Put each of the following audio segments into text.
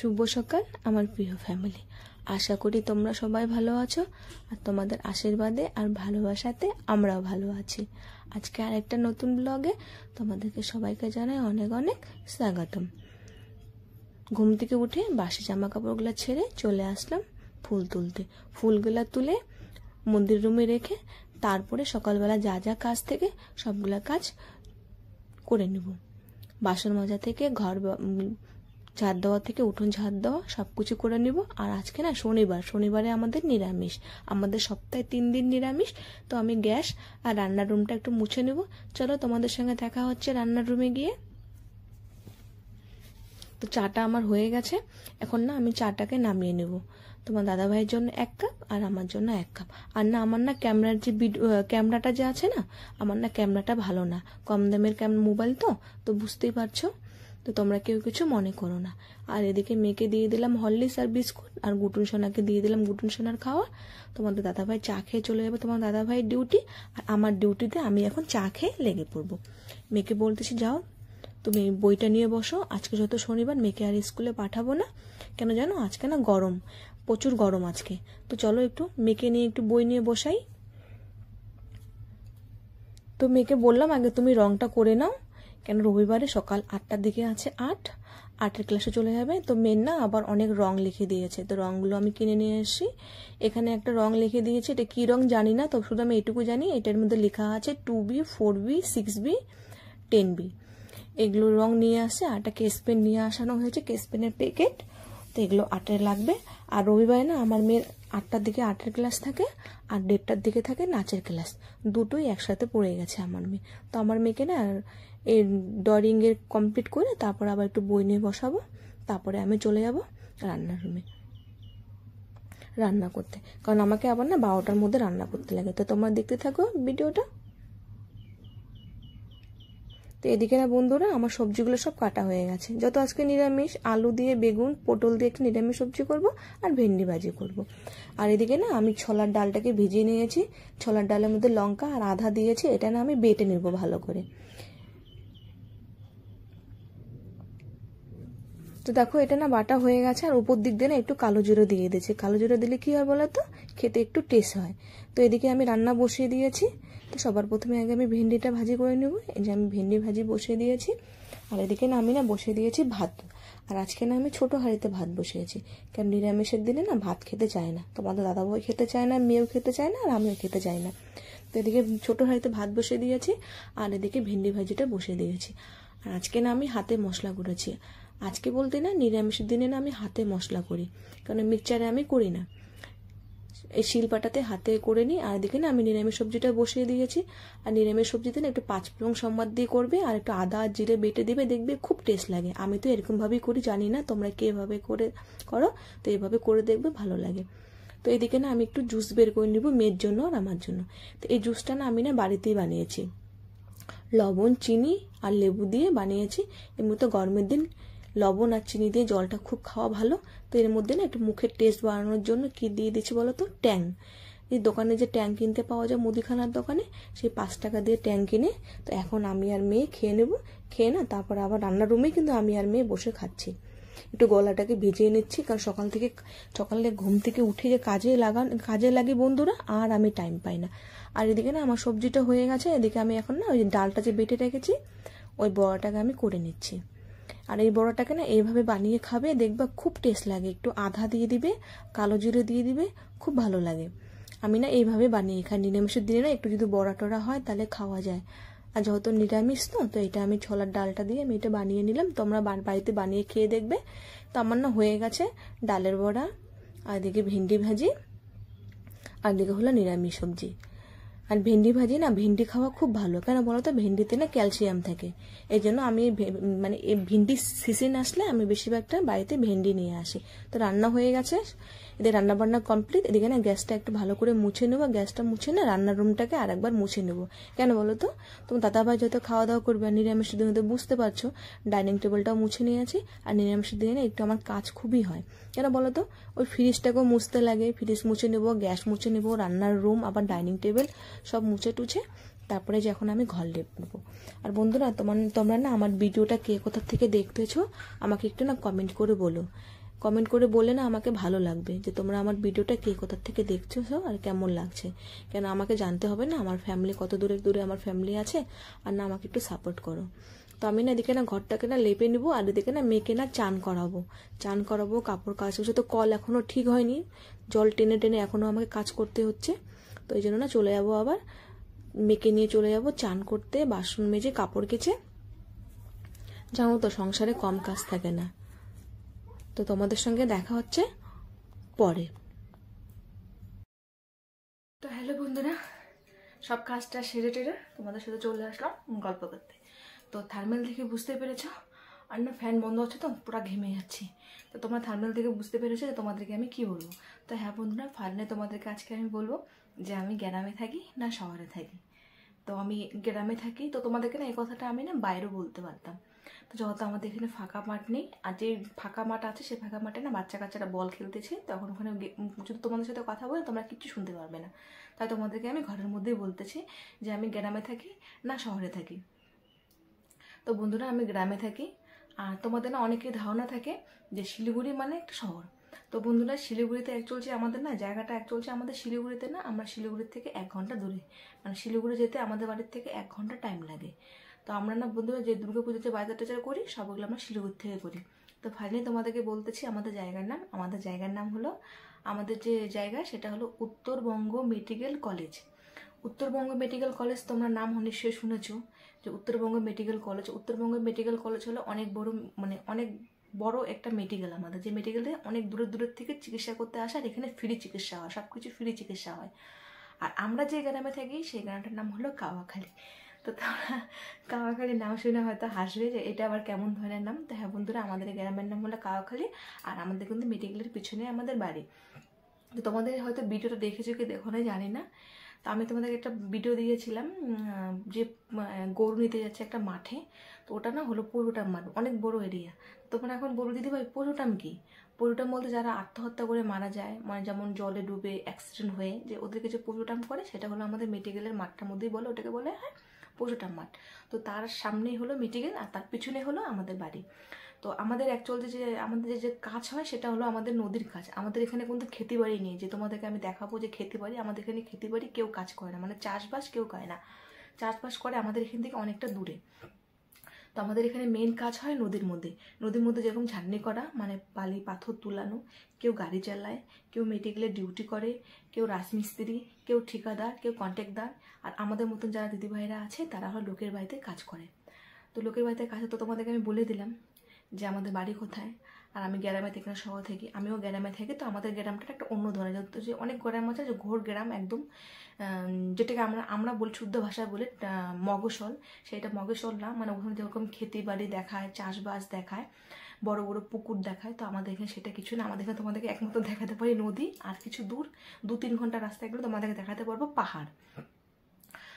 শুভ সকাল আমার প্রিয় ফ্যামিলি। আশা করি তোমরা সবাই ভালো আছো আর তোমাদের আশীর্বাদে আর ভালোবাসাতে আমরাও ভালো আছি। আজকে আরেকটা নতুন ব্লগে তোমাদেরকে সবাইকে জানাই অনেক অনেক স্বাগতম। ঘুম থেকে উঠে বাসি জামা কাপড়গুলো ছেড়ে চলে আসলাম ফুল তুলতে। ফুলগুলা তুলে মন্দির রুমে রেখে তারপরে সকালবেলা যা যা কাজ থেকে সবগুলা কাজ করে নেব। বাসন মাজা থেকে ঘর ঝাড় দেওয়া থেকে উঠোন ঝাড় দেওয়া সব কিছু করে নিব। আর আজকে না শনিবারে আমাদের নিরামিষ, আমাদের সপ্তাহে 3 দিন নিরামিষ। তো আমি গ্যাস আর রান্নার রুমটা একটু মুছে নেব। চলো তোমাদের সঙ্গে দেখা হচ্ছে রান্নার রুমে গিয়ে। তো চাটা আমার হয়ে গেছে, এখন না আমি চাটাকে নামিয়ে নেব। তোমার দাদা ভাইয়ের জন্য 1 কাপ আর আমার জন্য 1 কাপ। আর না আমার না ক্যামেরার যে ক্যামেরাটা যে আছে না, আমার না ক্যামেরাটা ভালো না, কম দামের মোবাইল তো বুঝতেই পারছো। তো তোমরা কেউ কিছু মনে করো না। আর এদিকে মেয়েকে দিয়ে দিলাম হরলিক্স আর বিস্কুট, আর গুটুন সোনাকে দিয়ে দিলাম গুটুন সোনার খাওয়া। তোমাদের দাদাভাই চা খেয়ে চলে যাবে তোমার দাদাভাইয়ের ডিউটি, আর আমার ডিউটিতে আমি এখন চা খেয়ে লেগে পড়বো। মেয়েকে বলতেছি যাও তুমি বইটা নিয়ে বসো, আজকে যত শনিবার মেয়েকে আর স্কুলে পাঠাবো না। কেন জানো, আজকে না গরম, প্রচুর গরম আজকে। তো চলো একটু মেয়েকে নিয়ে একটু বই নিয়ে বসাই। তো মেয়েকে বললাম আগে তুমি রংটা করে নাও, কেন রবিবারে সকাল 8টার দিকে আছে, 8এর ক্লাসে চলে যাবে। তো মেয়ের না আবার অনেক রং লিখে দিয়েছে, তো রংগুলো আমি কিনে নিয়ে এসেছি। এখানে একটা রং লিখে দিয়েছে, এটা কি রং জানি না, তো শুধু আমি এটুকু জানি এটার মধ্যে লেখা আছে 2B 4B 6B 10B। এগুলো রং নিয়ে আসে। আর একটা কেস পেন নিয়ে আসানো হয়েছে, কেস পেনের প্যাকেট। তো এগুলো 8এর লাগবে। আর রবিবারে না আমার মেয়ের 8টার দিকে আর্টের ক্লাস থাকে আর 1:30টার দিকে থাকে নাচের ক্লাস, দুটোই একসাথে পড়ে গেছে আমার মেয়ে। তো আমার মেয়েকে না এই ড্রয়িং এর কমপ্লিট করে তারপর আবার একটু বই নিয়ে বসাবো, তারপরে আমি চলে যাব রান্নার রুমে রান্না করতে, কারণ আমাকে আবার না 12টার মধ্যে রান্না করতে লাগে। তো তোমরা দেখতে থাকো ভিডিওটা। তো এদিকে না বন্ধুরা আমার সবজিগুলো সব কাটা হয়ে গেছে, যত আজকে নিরামিষ, আলু দিয়ে বেগুন পটল দিয়ে একটা নিরামিষ সবজি করব আর ভেন্ডি ভাজি করব। আর এদিকে না আমি ছোলার ডালটাকে ভিজিয়ে নিয়েছি, ছোলার ডালের মধ্যে লঙ্কা আর আদা দিয়েছি, এটা না আমি বেটে নেব ভালো করে। তো দেখো এটা না বাটা হয়ে গেছে। আর উপর দিক দিয়ে না একটু কালো জিরে দিয়ে দিয়েছি, কালো জিরে দিলে কি হয় বলো তো, খেতে একটু টেস্ট হয়। তো এদিকে আমি রান্না বসিয়ে দিয়েছি। তো সবার প্রথমে আগে আমি ভেন্ডিটা ভাজি করে নেব। এই যে আমি ভেন্ডি ভাজি বসিয়ে দিয়েছি। আর এদিকে না আমি না বসিয়ে দিয়েছি ভাত। আর আজকে না আমি ছোট হাঁড়িতে ভাত বসিয়েছি, কারণ নিরামিষের দিনে না ভাত খেতে চায় না, তোমাদের দাদাভাই খেতে চায় না, মেয়েও খেতে চায় না, আর আমিও খেতে চাই না। তো এদিকে ছোট হাঁড়িতে ভাত বসিয়ে দিয়েছি আর এদিকে ভেন্ডি ভাজিটা বসিয়ে দিয়েছি। আর আজকে না আমি হাতে মশলা করেছি। আজকে বলতে না নিরামিষের দিনে না আমি হাতে মশলা করি, কারণ মিক্সচারে আমি করি না, এই শিলপাটাতে হাতে করে নিই। আর এদিকে না আমি নিরামিষ সবজিটা বসিয়ে দিয়েছি। আর নিরামিষ সবজিতে না একটু 5 ফোড়ন সম্বাদ দিয়ে করবে আর একটু আদা আর জিরে বেটে দিবে, দেখবে খুব টেস্ট লাগে। আমি তো এরকমভাবেই করি, জানি না তোমরা কিভাবে করো, তো এইভাবে করে দেখবে ভালো লাগে। তো এদিকে না আমি একটু জুস বের করে নিব মেয়ের জন্য আর আমার জন্য। তো এই জুসটা না আমি না বাড়িতেই বানিয়েছি, লবণ চিনি আর লেবু দিয়ে বানিয়েছি। এমনি তো গরমের দিন লবণ আর চিনি দিয়ে জলটা খুব খাওয়া ভালো। তো এর মধ্যে না একটু মুখের টেস্ট বাড়ানোর জন্য কি দিয়ে দিচ্ছি বলো তো, ট্যাং। এই দোকানে যে ট্যাং কিনতে পাওয়া যায় মুদিখানার দোকানে, সেই 5 টাকা দিয়ে ট্যাং কিনে তো এখন আমি আর মেয়ে খেয়ে নেব। খেয়ে না তারপর আবার রান্নার রুমে কিন্তু আমি আর মেয়ে বসে খাচ্ছি। একটু গলাটাকে ভিজিয়ে নিচ্ছি, কারণ সকালে ঘুম থেকে উঠে যে কাজে লাগে বন্ধুরা, আর আমি টাইম পাই না। আর এদিকে না আমার সবজিটা হয়ে গেছে। এদিকে আমি এখন না ওই ডালটা যে বেটে রেখেছি ওই বড়াটাকে আমি করে নিচ্ছি। আর এই বড়াটাকে না এইভাবে বানিয়ে খাবে, দেখবা খুব টেস্ট লাগে। একটু আদা দিয়ে দিবে, কালো জিরে দিয়ে দিবে, খুব ভালো লাগে। আমি না এইভাবে বানিয়ে খাই। নিরামিষের দিনে না একটু যদি বড়া টড়া হয় তাহলে খাওয়া যায়। আর যেহেতু নিরামিষ তো এটা আমি ছোলার ডালটা দিয়ে আমি এটা বানিয়ে নিলাম। তোমরা বাড়িতে বানিয়ে খেয়ে দেখবে। তো আমার না হয়ে গেছে ডালের বড়া, আর এদিকে ভেন্ডি ভাজি, আর এদিকে হলো নিরামিষ সবজি। আর ভেন্ডি ভাজি না, ভেন্ডি খাওয়া খুব ভালো, কেন বলো তো, ভেন্ডিতে না ক্যালসিয়াম থাকে। এই জন্য আমি মানে এই ভেন্ডি সিজন আসলে আমি বেশিরভাগটা বাড়িতে ভেন্ডি নিয়ে আসি। তো রান্না হয়ে গেছে, এদের রান্না বান্না কমপ্লিট। এদিকে না গ্যাসটা একটু ভালো করে মুছে নেবো, গ্যাসটা মুছে না রান্নার রুমটাকে আর একবার মুছে নেবো। কেন বলো তো, তোমার দাদাভাই যত খাওয়া দাওয়া করবে, আর নিরামিষের দিনে তো বুঝতে পারছো ডাইনিং টেবিলটাও মুছে নিয়েছি। আর নিরামিষের দিনে না একটু আমার কাজ খুবই হয়, কেন বলো তো, ওই ফ্রিজটাকেও মুছতে লাগে, ফ্রিজ মুছে নেবো, গ্যাস মুছে নেবো, রান্নার রুম আবার ডাইনিং টেবিল সব মুছে টুছে তারপরে যখন আমি ঘর লেপবো। আর বন্ধুরা তোমরা না আমার ভিডিওটা কে কোথা থেকে দেখতেছো আমাকে একটু না কমেন্ট করে বলো, কমেন্ট করে বলে না আমাকে ভালো লাগবে যে তোমরা আমার ভিডিওটা কে কোথা থেকে দেখছো আর কেমন লাগছে। কেন আমাকে জানতে হবে না আমার ফ্যামিলি কত দূরে দূরে আমার ফ্যামিলি আছে, আর না আমাকে একটু সাপোর্ট করো। তো আমি না এদিকে না ঘরটাকে না লেপে নিবো, আর এদিকে না মেয়েকে না চান করাবো, কাপড় কাজ হচ্ছে। তো কল এখনও ঠিক হয়নি, জল টেনে টেনে এখনও আমাকে কাজ করতে হচ্ছে। তো এই জন্য না চলে যাবো, আবার মেয়েকে নিয়ে চলে যাবো চান করতে, বাসন মেজে কাপড় কেচে। জানো তো সংসারে কম কাজ থাকে না। তো তোমাদের সঙ্গে দেখা হচ্ছে পরে। তো হ্যালো বন্ধুরা, সব কাজটা সেরে টেরে তোমাদের সাথে চলে আসলাম গল্প করতে। তো থার্মেল দেখে বুঝতে পেরেছ, আর না ফ্যান বন্ধ হচ্ছে তো পুরো ঘেমে যাচ্ছি। তো তোমরা থার্মেল দেখে বুঝতে পেরেছো যে তোমাদেরকে আমি কি বলবো। তো হ্যাঁ বন্ধুরা, ফাইনালি তোমাদেরকে আজকে আমি বলবো যে আমি গ্রামে থাকি না শহরে থাকি। তো আমি গ্রামে থাকি। তো তোমাদেরকে না এই কথাটা আমি না বাইরেও বলতে পারতাম। তো যেহেতু আমাদের এখানে ফাঁকা মাঠ নেই, আর যে ফাঁকা মাঠ আছে সেই ফাঁকা মাঠে না বাচ্চা কাচ্চারা বল খেলতেছে, তখন ওখানে যদি তোমাদের সাথে কথা বলে তোমরা কিচ্ছু শুনতে পারবে না। তাই তোমাদেরকে আমি ঘরের মধ্যেই বলতেছি যে আমি গ্রামে থাকি না শহরে থাকি। তো বন্ধুরা, আমি গ্রামে থাকি। আর তোমাদের না অনেকের ধারণা থাকে যে শিলিগুড়ি মানে একটা শহর। তো বন্ধুরা, শিলিগুড়িতে এক চলছে আমাদের না জায়গাটা, এক চলছে আমাদের শিলিগুড়িতে না, আমরা শিলিগুড়ির থেকে 1 ঘন্টা দূরে। মানে শিলিগুড়ি যেতে আমাদের বাড়ির থেকে 1 ঘন্টা টাইম লাগে। তো আমরা না বন্ধুরা যে দুর্গাপুজোতে বাজার টাজার করি সবগুলো আমরা শিলিগুড়ি থেকে করি। তো ফাইনালি তোমাদেরকে বলতেছি আমাদের জায়গার নাম হলো, আমাদের যে জায়গা সেটা হলো Uttarbanga medical college. Uttarbanga medical college তোমরা নাম নিশ্চয়ই শুনেছো, যে উত্তরবঙ্গ মেডিকেল কলেজ হলো অনেক বড়, মানে অনেক বড় একটা মেডিকেল আমাদের, যে মেডিকেলে অনেক দূরের থেকে চিকিৎসা করতে আসে, আর এখানে ফ্রি চিকিৎসা হয়, সব কিছু ফ্রি চিকিৎসা হয়। আর আমরা যে গ্রামে থাকি সেই গ্রামটার নাম হলো কাওয়াখালী। তো তোমরা কাওয়াখালীর নাম শুনে হয়তো হাসবে যে এটা আবার কেমন ধরনের নাম। তো হ্যাঁ বন্ধুরা, আমাদের গ্রামের নাম হলো কাওয়াখালী, আর আমাদের কিন্তু মেডিকেলের পিছনে আমাদের বাড়ি। তো তোমাদের হয়তো ভিডিওটা দেখেছো কি দেখো না জানি না। তো আমি তোমাদেরকে একটা ভিডিও দিয়েছিলাম যে গরু নিতে যাচ্ছে একটা মাঠে। তো ওটা না হলো পোরুটাম মাঠ, অনেক বড় এরিয়া। তোমরা এখন বলো দিদি ভাই পোরুটাম কি? পোরুটাম বলতে যারা আত্মহত্যা করে মারা যায়, মানে যেমন জলে ডুবে অ্যাক্সিডেন্ট হয়ে যে ওদেরকে যে পোরুটাম করে, সেটা হলো আমাদের মেডিকেলের মাঠটার মধ্যেই বলে, ওটাকে বলে হ্যাঁ পোরুটাম মাঠ। তো তার সামনেই হলো মেডিকেল, আর তার পিছনে হলো আমাদের বাড়ি। তো আমাদের অ্যাকচুয়ালি যে আমাদের যে কাজ হয় সেটা হলো আমাদের নদীর কাজ। আমাদের এখানে কিন্তু খেতিবাড়ি নেই, যে তোমাদেরকে আমি দেখাবো যে খেতিবাড়ি, আমাদের এখানে খেতিবাড়ি কেউ কাজ করে না, মানে চাষবাস কেউ করে না। চাষবাস করে আমাদের এখান থেকে অনেকটা দূরে। তো আমাদের এখানে মেন কাজ হয় নদীর মধ্যে যেরকম ঝাড়নি করা, মানে বালি পাথর তুলানো, কেউ গাড়ি চালায়, কেউ মেডিকেলে ডিউটি করে, কেউ রাজমিস্ত্রি, কেউ ঠিকাদার, কেউ কন্ট্রাক্টদার। আর আমাদের মতন যারা দিদিভাইরা আছে তারা হলো লোকের বাড়িতে কাজ করে। তো লোকের বাড়িতে কাজ, তো তোমাদেরকে আমি বলে দিলাম যে আমাদের বাড়ি কোথায়। আর আমি গ্রামে থেকে না শহর থাকি, আমিও গ্রামে থাকি। তো আমাদের গ্রামটা একটা অন্য ধরনের, যে অনেক গ্রাম আছে যে ঘোর গ্রাম একদম, যেটাকে আমরা বলি শুদ্ধ ভাষায় বলি মগসল। সেটা মগসল না, মানে ওখানে যেরকম খেতি বাড়ি দেখায়, চাষবাস দেখায়, বড় বড় পুকুর দেখায়। তো আমাদের এখানে সেটা কিছু না। আমাদের এখানে তোমাদেরকে একমাত্র দেখাতে পারি নদী, আর কিছু দূর 2-3 ঘন্টা রাস্তায় গেলে তোমাদেরকে দেখাতে পারবো পাহাড়।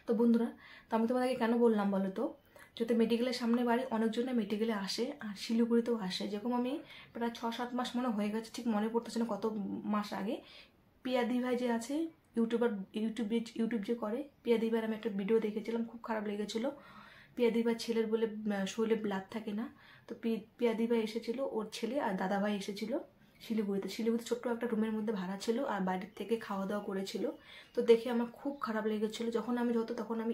তো বন্ধুরা, তো আমি তোমাদেরকে কেন বললাম বলো তো, যাতে মেডিকেলের সামনে বাড়ি, অনেকজনে মেডিকেলে আসে, আর শিলিগুড়িতেও আসে। যেরকম আমি প্রায় 6-7 মাস মনে হয়ে গেছে, ঠিক মনে পড়তেছে না কত মাস আগে, পিয়াদি ভাই যে আছে ইউটিউব যে করে, পিয়াদি ভাইয়ের আমি একটা ভিডিও দেখেছিলাম, খুব খারাপ লেগেছিলো। পিয়াদি ভাই ছেলের বলে শরীরে ব্লাড থাকে না। তো পিয়াদি ভাই এসেছিলো, ওর ছেলে আর দাদা ভাই এসেছিলো শিলিগুড়িতে ছোট্ট একটা রুমের মধ্যে ভাড়া ছিল, আর বাড়ির থেকে খাওয়া দাওয়া করেছিল। তো দেখে আমার খুব খারাপ লেগেছিলো। তখন আমি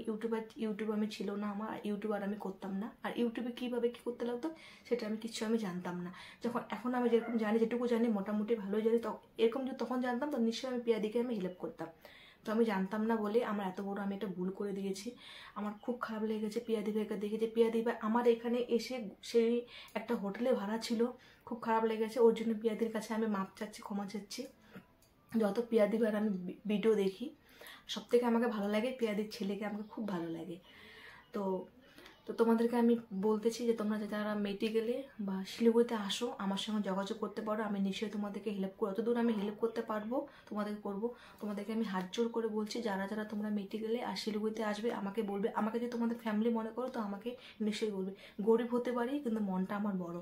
ইউটিউব আমি ছিল না আমার, ইউটিউব আর আমি করতাম না। আর ইউটিউবে কীভাবে কী করতে লাগতো সেটা আমি জানতাম না। এখন আমি যেরকম জানি, যেটুকু জানি মোটামুটি ভালোই জানি, এরকম যদি তখন জানতাম তো নিশ্চয়ই আমি পিয়াদিকে আমি হেল্প করতাম। তো আমি জানতাম না বলে আমার এত বড় আমি একটা ভুল করে দিয়েছি। আমার খুব খারাপ লেগেছে পিয়াদি ভাইকে দেখে, যে পিয়াদি ভাই আমার এখানে এসে সেই একটা হোটেলে ভাড়া ছিল। খুব খারাপ লেগেছে, ওর জন্য পিয়াদির কাছে আমি মাপ চাচ্ছি, ক্ষমা চাচ্ছি। যত পিয়াদি ভাইয়ের আমি ভিডিও দেখি, সবথেকে আমাকে ভালো লাগে পিয়াদির ছেলেকে, আমাকে খুব ভালো লাগে। তো তো তোমাদেরকে আমি বলতেছি যে তোমরা যারা মেডিকেলে বা শিলিগুড়িতে আসো, আমার সঙ্গে যোগাযোগ করতে পারো। আমি নিশ্চয়ই তোমাদেরকে হেল্প করবো, যতদূর আমি হেল্প করতে পারবো তোমাদেরকে করবো। তোমাদেরকে আমি হাত জোর করে বলছি, যারা তোমরা মেডিকেলে আর শিলিগুড়িতে আসবে আমাকে বলবে। আমাকে যদি তোমাদের ফ্যামিলি মনে করো তো আমাকে নিশ্চয়ই বলবে। গরিব হতে পারি কিন্তু মনটা আমার বড়।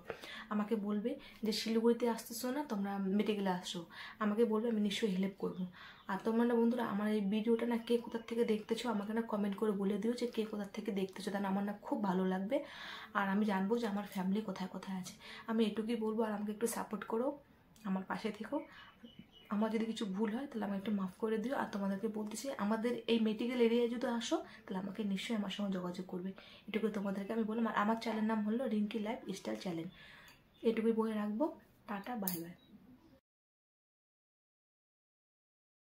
আমাকে বলবে যে শিলিগুড়িতে আসতেছো না, তোমরা মেডিকেলে আসো, আমাকে বলবে, আমি নিশ্চয়ই হেল্প করবো। আর তোমরা না বন্ধুরা, আমার এই ভিডিওটা না কে কোথার থেকে দেখতেছো আমাকে না কমেন্ট করে বলে দিও যে কে কোথার থেকে দেখতেছো, তাহলে আমার না খুব ভালো লাগবে। আর আমি জানবো যে আমার ফ্যামিলি কোথায় কোথায় আছে। আমি এটুকুই বলবো, আর আমাকে একটু সাপোর্ট করো। আমার পাশে থেকো। আমার যদি কিছু ভুল হয় তাহলে আমাকে একটু মাফ করে দিও। আর তোমাদেরকে বলতেছি, আমাদের এই মেডিকেল এরিয়ায় যদি আসো তাহলে আমাকে নিশ্চয়ই আমার সঙ্গে যোগাযোগ করবে, এটুকু তোমাদেরকে আমি বললাম। আর আমার চ্যানেল নাম হলো রিঙ্কি লাইফ স্টাইল চ্যানেল। এটুকুই বলে রাখবো। Tata, bye bye.